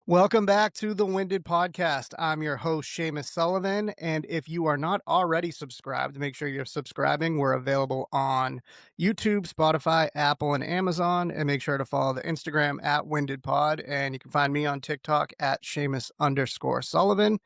Welcome back to the Winded Podcast. I'm your host, Seamus Sullivan. And if you are not already subscribed, make sure you're subscribing. We're available on YouTube, Spotify, Apple, and Amazon. And make sure to follow the Instagram at Winded Pod. And you can find me on TikTok at Seamus_Sullivan.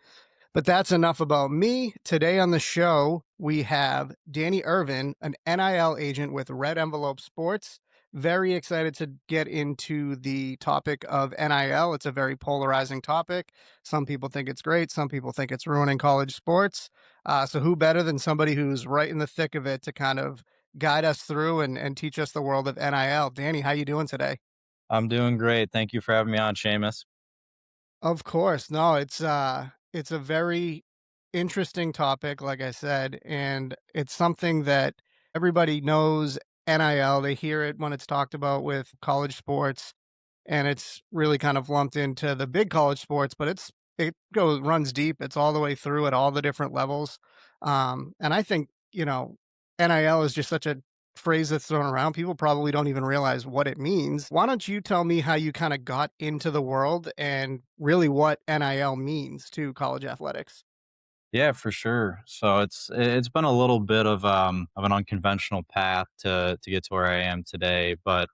But that's enough about me. Today on the show, we have Danny Ervin, an NIL agent with Red Envelope Sports. Very excited to get into the topic of NIL. It's a very polarizing topic. Some people think it's great. Some people think it's ruining college sports. So who better than somebody who's right in the thick of it to kind of guide us through and teach us the world of NIL. Danny, how you doing today? I'm doing great. Thank you for having me on, Seamus. Of course. No, it's a very interesting topic, like I said, and it's something that everybody knows NIL. They hear it when it's talked about with college sports, and it's really kind of lumped into the big college sports, but it goes runs deep. It's all the way through at all the different levels. And I think, NIL is just such a phrase that's thrown around. People probably don't even realize what it means. Why don't you tell me how you kind of got into the world and really what NIL means to college athletics? Yeah, for sure. So it's been a little bit of an unconventional path to get to where I am today. But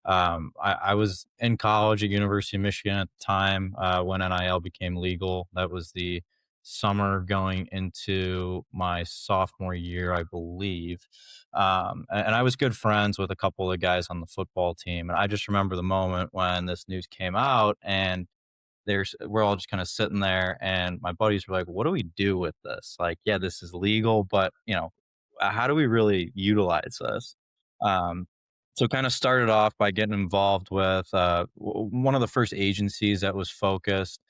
I was in college at University of Michigan at the time when NIL became legal. That was the summer going into my sophomore year, I believe. And I was good friends with a couple of guys on the football team, and I just remember the moment when this news came out and we're all just kind of sitting there, and my buddies were like, what do we do with this? Like, yeah, this is legal, but how do we really utilize this? um, so kind of started off by getting involved with one of the first agencies that was focused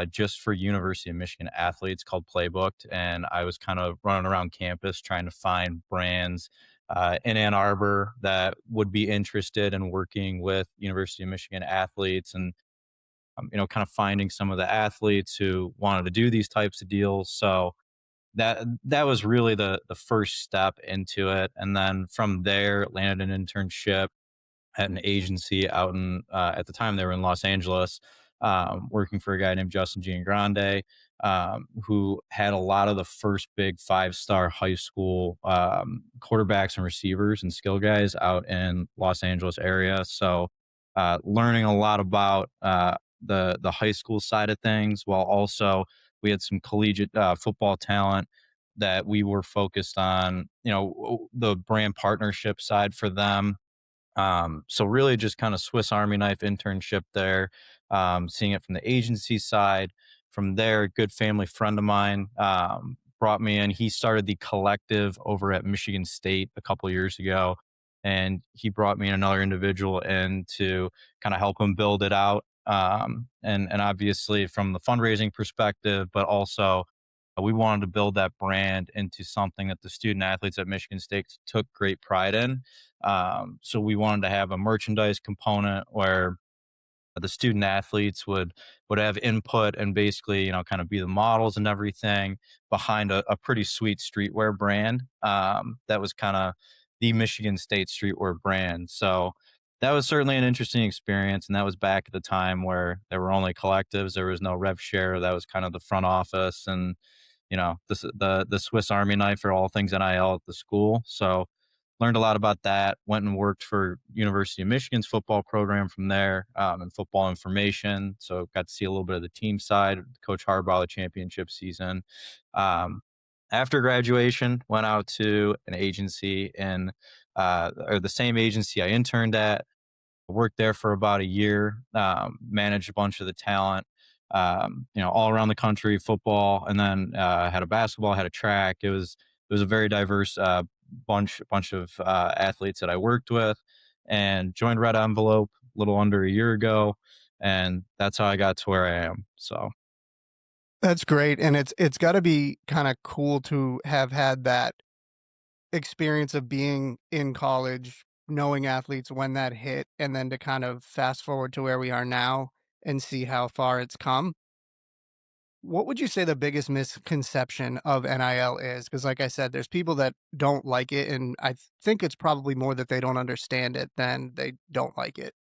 just for University of Michigan athletes, called Playbooked. And I was kind of running around campus trying to find brands in Ann Arbor that would be interested in working with University of Michigan athletes, and kind of finding some of the athletes who wanted to do these types of deals. So that was really the first step into it. And then from there, landed an internship at an agency out in at the time they were in Los Angeles, working for a guy named Justin Giangrande, who had a lot of the first big 5-star high school quarterbacks and receivers and skill guys out in Los Angeles area. So learning a lot about the high school side of things, while also we had some collegiate football talent that we were focused on, the brand partnership side for them. So really just kind of Swiss Army knife internship there, seeing it from the agency side. From there, a good family friend of mine brought me in. He started the collective over at Michigan State a couple years ago, and he brought me and another individual in to kind of help him build it out. And obviously from the fundraising perspective, but also we wanted to build that brand into something that the student athletes at Michigan State took great pride in. So we wanted to have a merchandise component where the student athletes would have input and basically, kind of be the models and everything behind a pretty sweet streetwear brand that was kind of the Michigan State streetwear brand. So that was certainly an interesting experience, and that was back at the time where there were only collectives. There was no rev share. That was kind of the front office, and the Swiss Army knife for all things NIL at the school. So learned a lot about that. Went and worked for University of Michigan's football program from there, and football information. So got to see a little bit of the team side. Coach Harbaugh the championship season. Um, After graduation, went out to an agency in or the same agency I interned at. Worked there for about a year, managed a bunch of the talent, all around the country, football, and then had a basketball, had a track. It was a very diverse bunch of athletes that I worked with, and joined Red Envelope a little under a year ago, and that's how I got to where I am. So That's great. And it's gotta be kind of cool to have had that experience of being in college, knowing athletes when that hit, and then to kind of fast forward to where we are now and see how far it's come. What would you say the biggest misconception of NIL is? Because, like I said, there's people that don't like it, and think it's probably more that they don't understand it than they don't like it.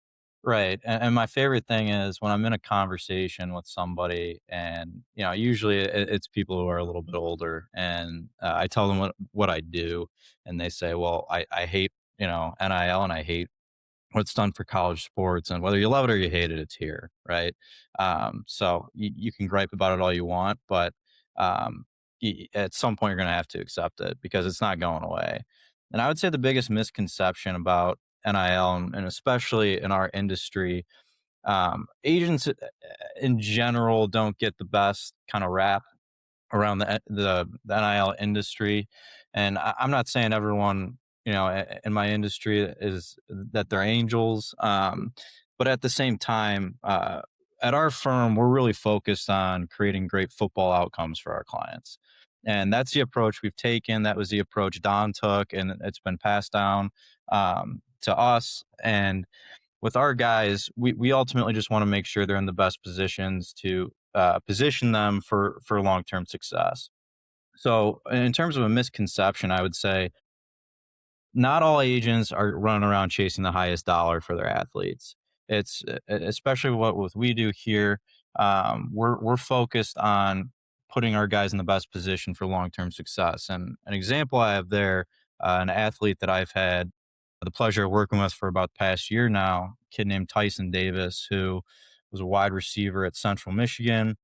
Right, and my favorite thing is when I'm in a conversation with somebody and, usually it's people who are a little bit older, and, I tell them what I do, and they say, "Well, I hate, NIL, and I hate what's done for college sports, and whether you love it or you hate it, it's here," right? So you can gripe about it all you want, but, um, at some point, you're gonna have to accept it because it's not going away. And I would say the biggest misconception about NIL, and especially in our industry, agents, in general don't get the best kinda rap around the NIL industry, and I'm not saying everyone, in my industry is that they're angels, but at the same time, at our firm, we're really focused on creating great football outcomes for our clients, and that's the approach we've taken. That was the approach Don took, and it's been passed down to us. And with our guys, we ultimately just want to make sure they're in the best positions to position them for long term success. So, in terms of a misconception, I would say not all agents are running around chasing the highest dollar for their athletes. It's especially what we do here. We're focused on putting our guys in the best position for long term success. And an example I have there, an athlete that I've had the pleasure of working with for about the past year now, a kid named Tyson Davis, who was a wide receiver at Central Michigan.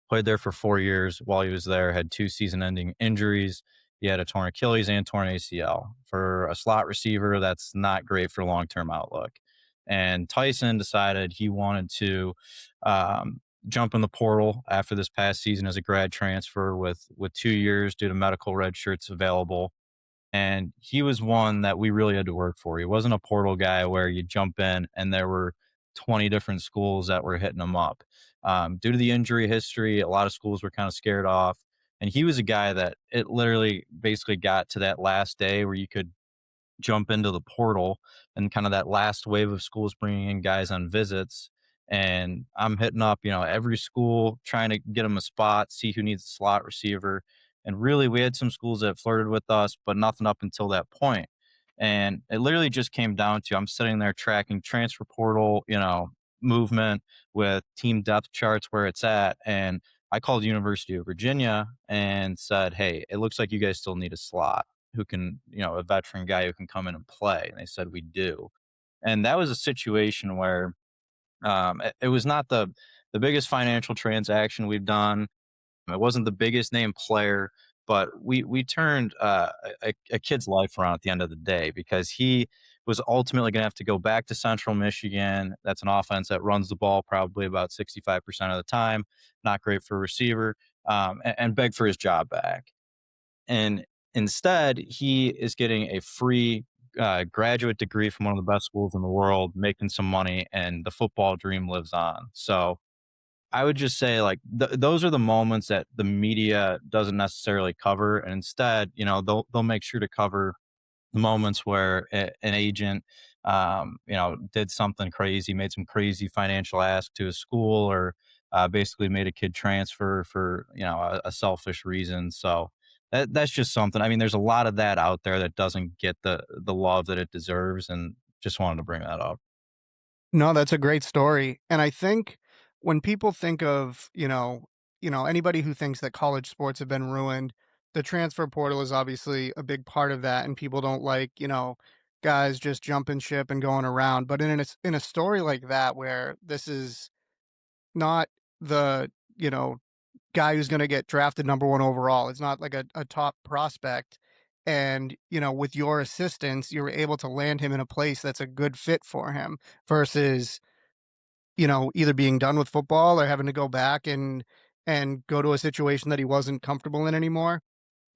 Played there for 4 years. While he was there, had 2 season-ending injuries. He had a torn Achilles and torn ACL. For a slot receiver, that's not great for long-term outlook. And Tyson decided he wanted to, jump in the portal after this past season as a grad transfer with 2 years due to medical red shirts available, and he was one that we really had to work for. He wasn't a portal guy where you jump in and there were 20 different schools that were hitting him up. Due to the injury history, a lot of schools were kind of scared off. And he was a guy that it literally basically got to that last day where you could jump into the portal and kind of that last wave of schools bringing in guys on visits. And I'm hitting up, every school trying to get them a spot, see who needs a slot receiver. And really, we had some schools that flirted with us, but nothing up until that point. And it literally just came down to I'm sitting there tracking transfer portal, movement with team depth charts where it's at. And I called University of Virginia and said, "Hey, it looks like you guys still need a slot who can, a veteran guy who can come in and play." And they said, "We do." And that was a situation where it was not the biggest financial transaction we've done. It wasn't the biggest name player, but we turned a kid's life around at the end of the day because he was ultimately going to have to go back to Central Michigan. That's an offense that runs the ball probably about 65% of the time. Not great for a receiver, and beg for his job back. And instead, he is getting a free graduate degree from one of the best schools in the world, making some money, and the football dream lives on. So I would just say, like, those are the moments that the media doesn't necessarily cover, and instead, they'll make sure to cover the moments where an agent, did something crazy, made some crazy financial ask to a school, or basically made a kid transfer for a selfish reason. So that's just something. I mean, there's a lot of that out there that doesn't get the love that it deserves, and just wanted to bring that up. No, that's a great story, and I think when people think of, anybody who thinks that college sports have been ruined, the transfer portal is obviously a big part of that, and people don't like, guys just jumping ship and going around, but in a story like that where this is not the, guy who's gonna get drafted number 1 overall, it's not like a top prospect, and, with your assistance, you were able to land him in a place that's a good fit for him versus either being done with football or having to go back and go to a situation that he wasn't comfortable in anymore.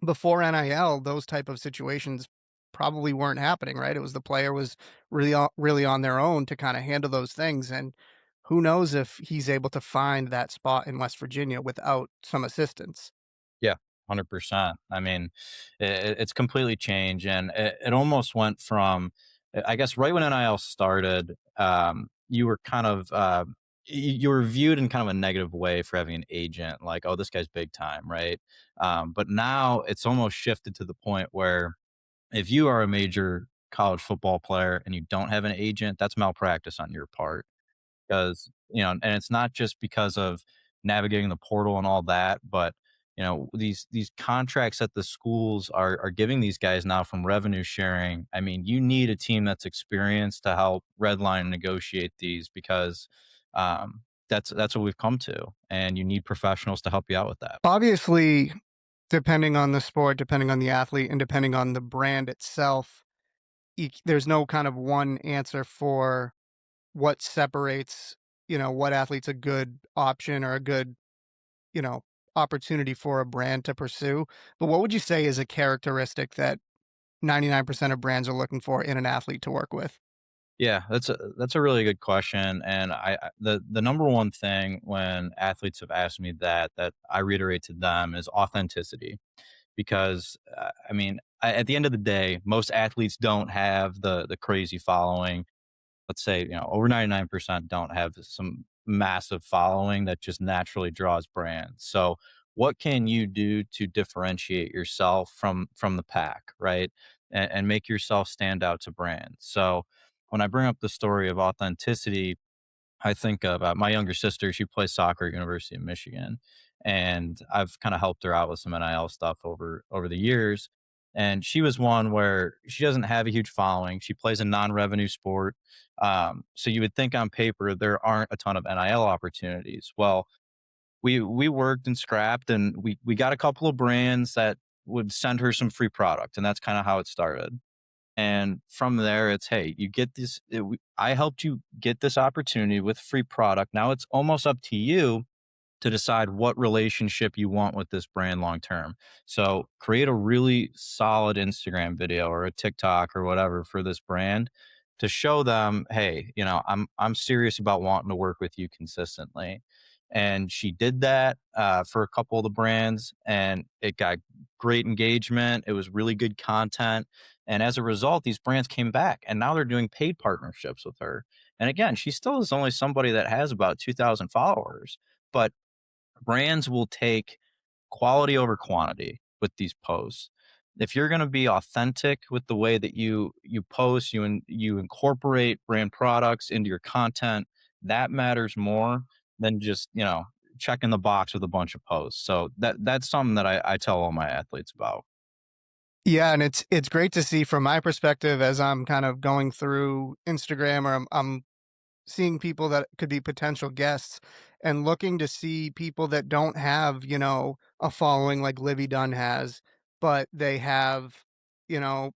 Before NIL, those type of situations probably weren't happening, right? It was the player was really on their own to kinda handle those things, and who knows if he's able to find that spot in West Virginia without some assistance. Yeah, 100%. I mean, it's completely changed, and it almost went from, I guess, right when NIL started, you were kind of, you were viewed in kind of a negative way for having an agent, like, "Oh, this guy's big time," right? But now it's almost shifted to the point where if you are a major college football player and you don't have an agent, that's malpractice on your part. because, and it's not just because of navigating the portal and all that, but these contracts that the schools are giving these guys now from revenue sharing. I mean, you need a team that's experienced to help redline and negotiate these because that's what we've come to, and you need professionals to help you out with that. Obviously, depending on the sport, depending on the athlete, and depending on the brand itself, there's no kind of one answer for what separates, what athlete's a good option or a good, you know, opportunity for a brand to pursue. But what would you say is a characteristic that 99% of brands are looking for in an athlete to work with? Yeah, that's a really good question, and the number one thing when athletes have asked me that I reiterate to them is authenticity, because I mean, at the end of the day, most athletes don't have the crazy following. Let's say, over 99% don't have some massive following that just naturally draws brands. So what can you do to differentiate yourself from the pack, right? And make yourself stand out to brands. So when I bring up the story of authenticity, I think of my younger sister. She plays soccer at University of Michigan, and I've kind of helped her out with some NIL stuff over the years. And she was one where she doesn't have a huge following. She plays a non-revenue sport, so you would think on paper there aren't a ton of NIL opportunities. Well, we worked and scrapped, and we got a couple of brands that would send her some free product, and that's kind of how it started. And from there, it's, hey, you get this. I helped you get this opportunity with free product. Now it's almost up to you to decide what relationship you want with this brand long term. So create a really solid Instagram video or a TikTok or whatever for this brand to show them, hey, I'm serious about wanting to work with you consistently. And she did that for a couple of the brands, and it got great engagement. It was really good content. And as a result, these brands came back, and now they're doing paid partnerships with her. And again, she still is only somebody that has about 2,000 followers, but brands will take quality over quantity with these posts. If you're going to be authentic with the way that you post, you incorporate brand products into your content, that matters more than just checking the box with a bunch of posts. So that's something that I tell all my athletes about. Yeah, and it's great to see from my perspective as I'm kind of going through Instagram or I'm seeing people that could be potential guests and looking to see people that don't have, a following like Livy Dunn has, but you know,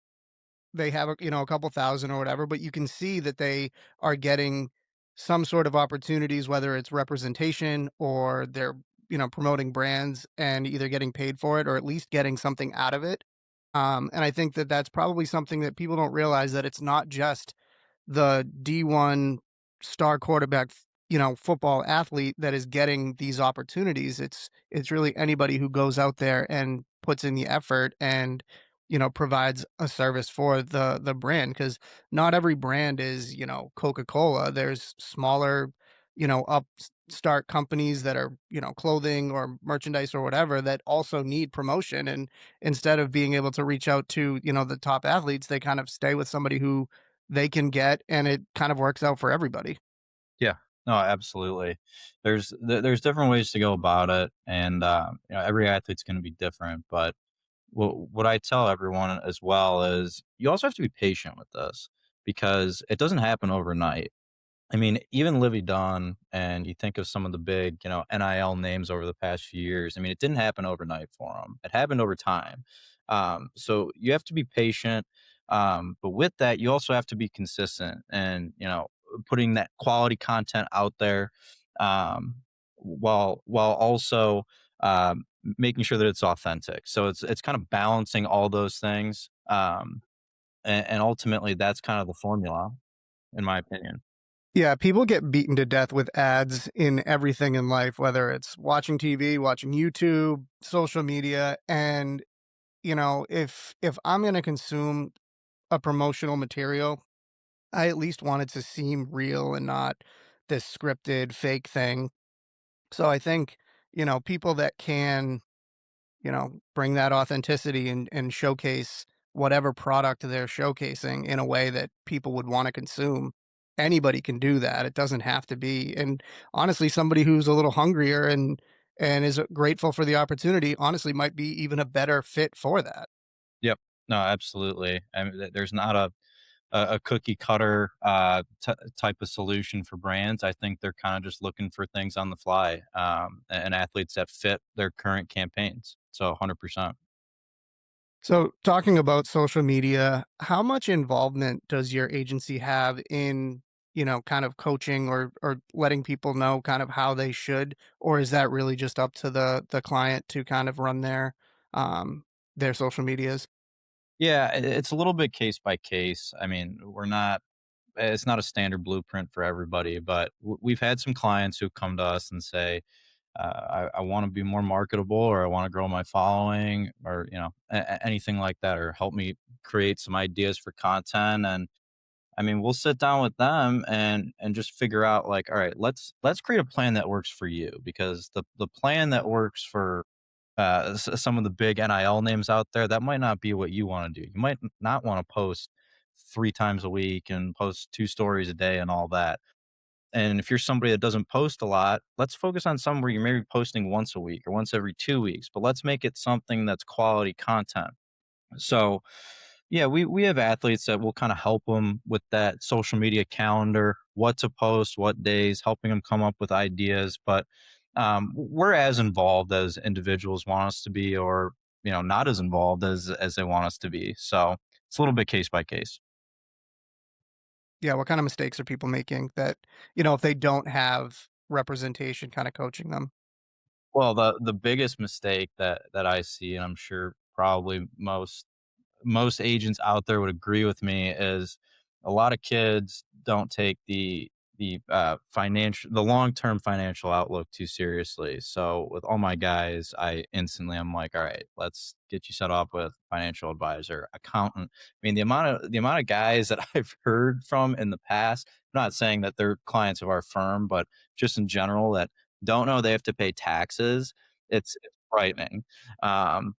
they have a couple thousand or whatever, but you can see that they are getting some sort of opportunities, whether it's representation or they're, promoting brands and either getting paid for it or at least getting something out of it. And I think that that's probably something that people don't realize, that it's not just the D1 star quarterback, football athlete that is getting these opportunities. It's really anybody who goes out there and puts in the effort and, provides a service for the brand, because not every brand is, Coca-Cola. There's smaller, upstart companies that are, clothing or merchandise or whatever, that also need promotion. And instead of being able to reach out to, the top athletes, they kind of stay with somebody who they can get, and it kind of works out for everybody. Yeah. No, absolutely. There's different ways to go about it, and every athlete's going to be different. But what I tell everyone as well is you also have to be patient with this because it doesn't happen overnight. I mean, even Livy Dunn, and you think of some of the big, NIL names over the past few years. I mean, it didn't happen overnight for them. It happened over time. So you have to be patient. But with that, you also have to be consistent and, putting that quality content out there, while also making sure that it's authentic. So it's kind of balancing all those things. And ultimately, that's kind of the formula, in my opinion. Yeah, people get beaten to death with ads in everything in life, whether it's watching TV, watching YouTube, social media, and if I'm going to consume a promotional material, I at least want it to seem real and not this scripted fake thing. So I think, people that can, bring that authenticity and showcase whatever product they're showcasing in a way that people would want to consume. anybody can do that. It doesn't have to be. And honestly, somebody who's a little hungrier and is grateful for the opportunity, honestly, might be even a better fit for that. Yep. No, absolutely. I mean, there's not a cookie cutter type of solution for brands. I think they're kind of just looking for things on the fly, and athletes that fit their current campaigns. So 100%. So, talking about social media, how much involvement does your agency have in, kind of coaching or letting people know kind of how they should, or is that really just up to the client to kind of run their social medias? Yeah, it's a little bit case by case. I mean, we're not it's not a standard blueprint for everybody, but we've had some clients who come to us and say, I want to be more marketable, or I want to grow my following, or anything like that, or help me create some ideas for content. And I mean, we'll sit down with them and just figure out, like, all right, let's create a plan that works for you, because the plan that works for some of the big NIL names out there, that might not be what you want to do. You might not want to post 3 times a week and post 2 stories a day and all that. And if you're somebody that doesn't post a lot, let's focus on somewhere you're maybe posting once a week or once every 2 weeks, but let's make it something that's quality content. So, yeah, we have athletes that will kind of help them with that social media calendar, what to post, what days, helping them come up with ideas. But we're as involved as individuals want us to be, or not as involved as they want us to be. So it's a little bit case by case. Yeah, what kind of mistakes are people making that, if they don't have representation kind of coaching them? Well, the biggest mistake that I see, and I'm sure probably most agents out there would agree with me, is a lot of kids don't take the long-term financial outlook too seriously. So with all my guys, I'm like, all right, let's get you set up with financial advisor, accountant. I mean, the amount of guys that I've heard from in the past, I'm not saying that they're clients of our firm, but just in general, that don't know they have to pay taxes. It's frightening. Um,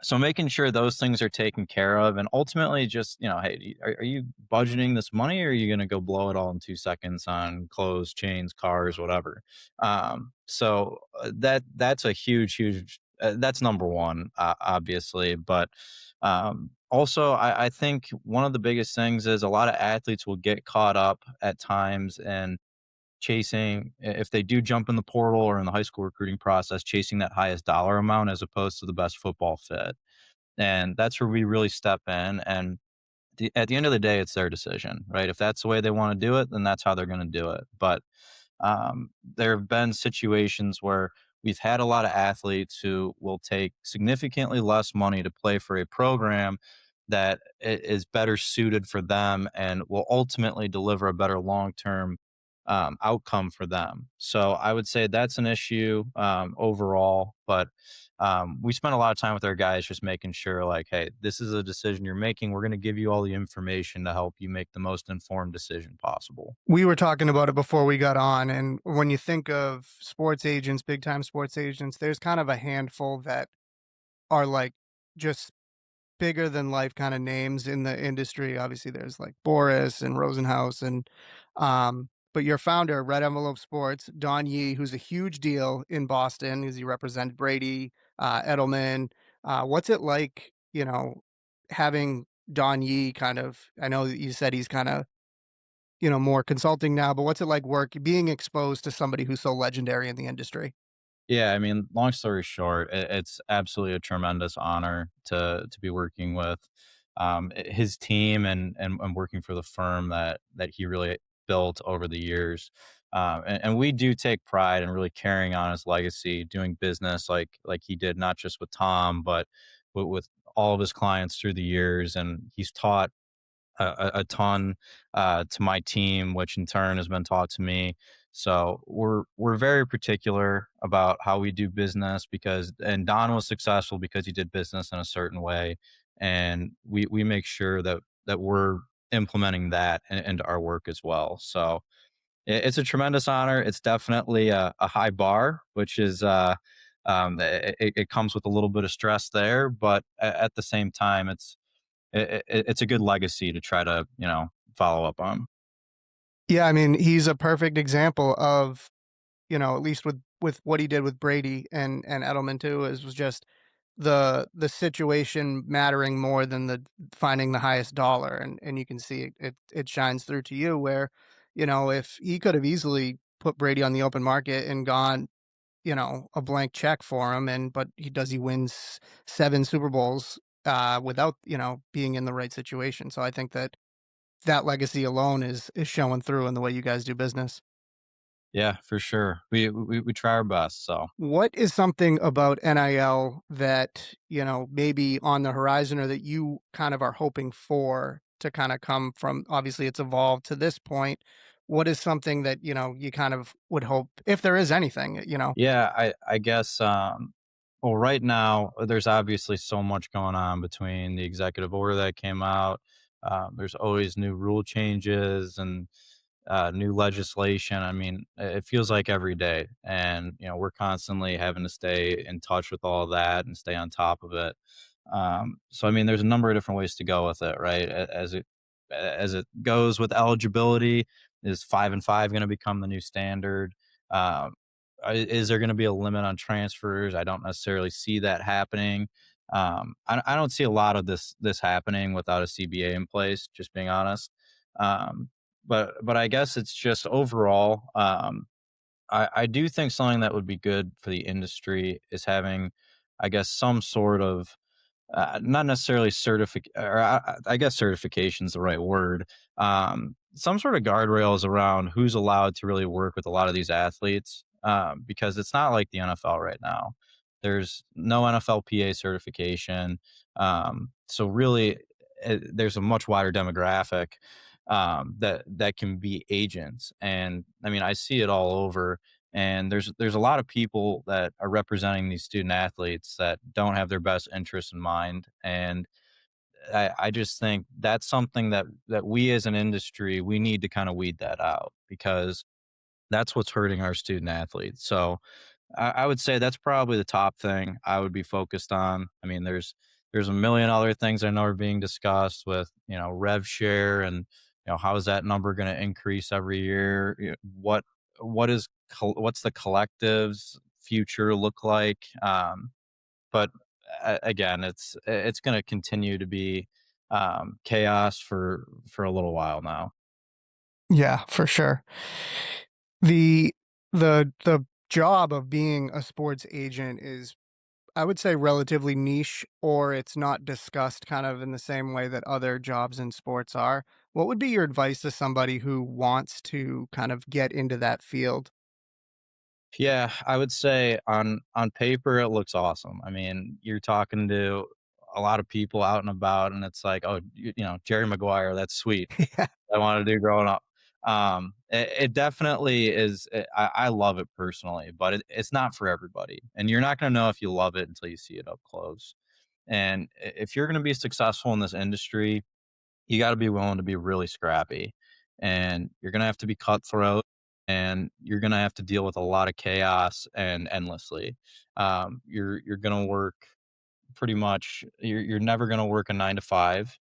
so making sure those things are taken care of, and ultimately just, hey, are you budgeting this money, or are you going to go blow it all in 2 seconds on clothes, chains, cars, whatever? That's a huge, that's number one, obviously. But also, I think one of the biggest things is a lot of athletes will get caught up at times in chasing, if they do jump in the portal or in the high school recruiting process, chasing that highest dollar amount as opposed to the best football fit. And that's where we really step in. And at the end of the day, it's their decision, right? If that's the way they want to do it, then that's how they're going to do it. But there have been situations where we've had a lot of athletes who will take significantly less money to play for a program that is better suited for them and will ultimately deliver a better long term outcome for them. So I would say that's an issue overall. But we spend a lot of time with our guys just making sure, like, hey, this is a decision you're making. We're going to give you all the information to help you make the most informed decision possible. We were talking about it before we got on, and when you think of sports agents, big time sports agents, there's kind of a handful that are like just bigger than life kind of names in the industry. Obviously, there's like Boris and Rosenhaus but your founder, Red Envelope Sports, Don Yee, who's a huge deal in Boston because he represented Brady, Edelman. What's it like, having Don Yee kind of, I know that you said he's kind of, more consulting now, but what's it like being exposed to somebody who's so legendary in the industry? Yeah, I mean, long story short, it's absolutely a tremendous honor to be working with his team, and working for the firm that he really built over the years. And we do take pride in really carrying on his legacy, doing business like he did, not just with Tom, but with all of his clients through the years. And he's taught a ton to my team, which in turn has been taught to me. So we're very particular about how we do business, and Don was successful because he did business in a certain way, and we make sure that we're implementing that into our work as well. So it's a tremendous honor. It's definitely a high bar, which is it comes with a little bit of stress there, but at the same time, it's a good legacy to try to follow up on. Yeah, I mean, he's a perfect example of, at least with what he did with Brady and Edelman too, is was just the situation mattering more than the finding the highest dollar, and you can see it shines through to you where, if he could have easily put Brady on the open market and gone, a blank check for him, but he wins 7 Super Bowls, without, being in the right situation. So I think that legacy alone is showing through in the way you guys do business. Yeah, for sure. We try our best. So What is something about NIL that, maybe on the horizon or that you kind of are hoping for to kind of come from, obviously it's evolved to this point. What is something that, you kind of would hope, if there is anything? yeah, I guess well, right now there's obviously so much going on between the executive order that came out. There's always new rule changes and new legislation. I mean, it feels like every day, and we're constantly having to stay in touch with all that and stay on top of it. So, I mean, there's a number of different ways to go with it, right? As it goes with eligibility, is 5-5 going to become the new standard? Um, is there going to be a limit on transfers? I don't necessarily see that happening. I don't see a lot of this happening without a CBA in place. Just being honest. Um, but I guess it's just overall, I do think something that would be good for the industry is having, I guess, some sort of not necessarily or I guess certification is the right word. Some sort of guardrails around who's allowed to really work with a lot of these athletes, because it's not like the NFL right now. There's no NFLPA certification, so really, there's a much wider demographic that can be agents, and I mean, I see it all over, and there's a lot of people that are representing these student athletes that don't have their best interests in mind, and I just think that's something that we as an industry, we need to kind of weed that out, because that's what's hurting our student athletes. So I would say that's probably the top thing I would be focused on. I mean, there's a million other things I know are being discussed with, rev share, and how is that number going to increase every year? What's the collective's future look like? But again, it's going to continue to be chaos for a little while now. Yeah, for sure. The the job of being a sports agent is, I would say, relatively niche, or it's not discussed kind of in the same way that other jobs in sports are. What would be your advice to somebody who wants to kind of get into that field? Yeah, I would say on paper it looks awesome. I mean, you're talking to a lot of people out and about, and it's like, oh, Jerry Maguire, that's sweet. Yeah. I wanted to do growing up. It definitely is. I love it personally, but it's not for everybody, and you're not going to know if you love it until you see it up close. And if you're going to be successful in this industry, you got to be willing to be really scrappy, and you're going to have to be cutthroat, and you're going to have to deal with a lot of chaos and endlessly. You're going to work pretty much. You're never going to work a 9 to 5.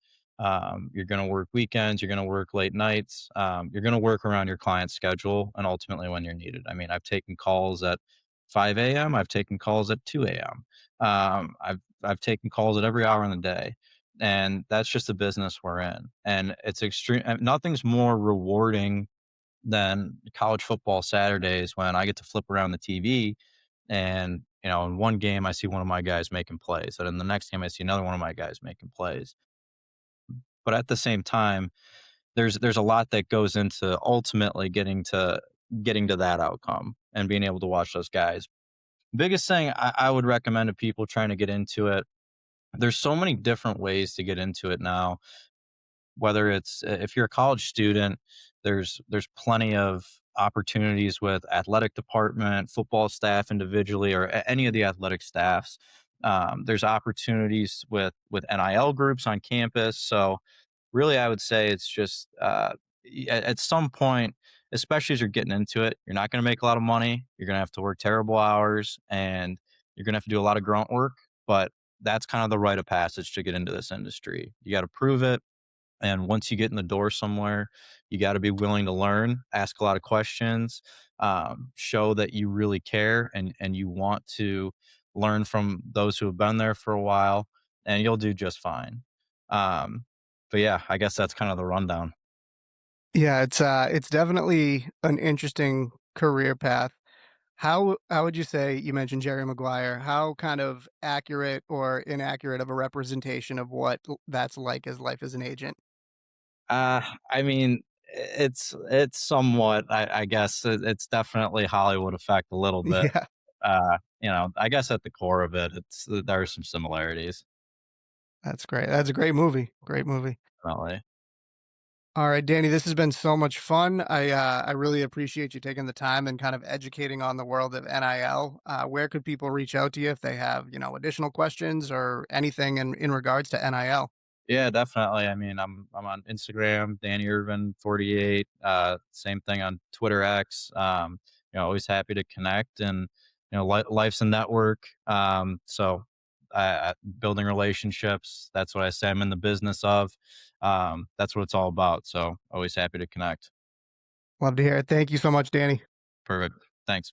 You're going to work weekends. You're going to work late nights. You're going to work around your client's schedule and ultimately when you're needed. I mean, I've taken calls at 5 a.m. I've taken calls at 2 a.m. I've taken calls at every hour in the day, and that's just the business we're in. And it's extreme. Nothing's more rewarding than college football Saturdays when I get to flip around the TV, and in one game I see one of my guys making plays, and in the next game I see another one of my guys making plays. But at the same time, there's a lot that goes into ultimately getting to that outcome and being able to watch those guys. Biggest thing I would recommend to people trying to get into it, there's so many different ways to get into it now. Whether it's if you're a college student, there's plenty of opportunities with athletic department, football staff individually, or any of the athletic staffs. There's opportunities with NIL groups on campus. So really, I would say it's just at some point, especially as you're getting into it, you're not going to make a lot of money. You're going to have to work terrible hours, and you're going to have to do a lot of grunt work. But that's kind of the rite of passage to get into this industry. You got to prove it. And once you get in the door somewhere, you got to be willing to learn, ask a lot of questions, show that you really care and you want to learn from those who have been there for a while, and you'll do just fine. Um, but yeah, I guess that's kind of the rundown. Yeah, it's definitely an interesting career path. How would you say you mentioned Jerry Maguire, how kind of accurate or inaccurate of a representation of what that's like as life as an agent? I mean, it's somewhat, I guess, it's definitely Hollywood effect a little bit. Yeah, I guess at the core of it, there are some similarities. that's great. That's a great movie. Great movie. Definitely. All right, Danny, this has been so much fun. I really appreciate you taking the time and kind of educating on the world of NIL. Where could people reach out to you if they have, additional questions or anything in regards to NIL? Yeah, definitely. I mean, I'm on Instagram, Danny Ervin 48. Same thing on Twitter X. Always happy to connect, and life's a network. So building relationships. That's what I say. I'm in the business of. That's what it's all about. So always happy to connect. Love to hear it. Thank you so much, Danny. Perfect. Thanks.